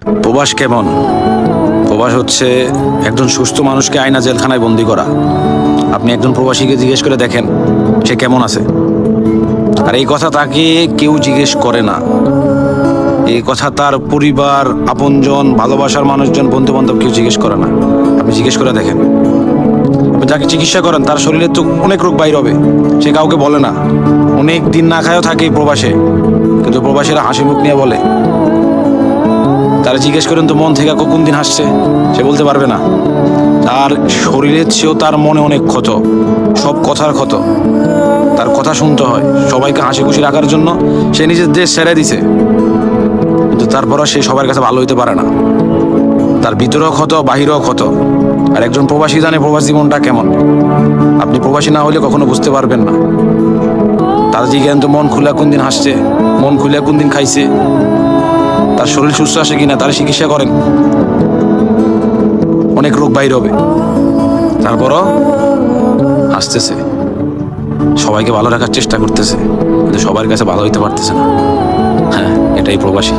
প্রবাস কেমন? প্রবাস হচ্ছে একজন সুস্থ মানুষকে আয়না জেলখানায় বন্দি করা। আপনি একজন প্রবাসীকে জিজ্ঞেস করে দেখেন সে কেমন আছে। আর এই কথা তাকে কেউ জিজ্ঞেস করে না। এই কথা তার পরিবার, আপনজন, ভালোবাসার মানুষজন, বন্ধু বান্ধব কেউ জিজ্ঞেস করে না। আপনি জিজ্ঞেস করে দেখেন। যাকে চিকিৎসা করেন তার শরীরে তো অনেক রোগ বাইর হবে, সে কাউকে বলে না। অনেক দিন না খায়ও থাকে এই প্রবাসে, কিন্তু প্রবাসীরা হাসি মুখ নিয়ে বলে। তারা জিজ্ঞেস করেন তো মন থেকে কোন দিন হাসছে, সে বলতে পারবে না। তার শরীরের চেয়েও তার মনে অনেক ক্ষত, সব কথার ক্ষত। তার কথা শুনতে হয় সবাইকে হাসি খুশি রাখার জন্য। সে নিজের দেশ ছেড়ে দিছে, কিন্তু তারপরও সে সবার কাছে ভালো হইতে পারে না। তার ভিতরেও ক্ষত, বাহিরেও ক্ষত। আর একজন প্রবাসী জানে প্রবাস জীবনটা কেমন। আপনি প্রবাসী না হলে কখনো বুঝতে পারবেন না। তারা জিজ্ঞেস তো মন খুলে কোন দিন হাসছে, মন খুলে কোন দিন খাইছে, তার শরীর সুস্থ আছে কিনা, তার চিকিৎসা করেন। অনেক রোগ বাইর হবে, তারপরও হাসতেছে, সবাইকে ভালো রাখার চেষ্টা করতেছে, কিন্তু সবার কাছে ভালো হইতে পারতেছে না। হ্যাঁ, এটাই প্রবাসী।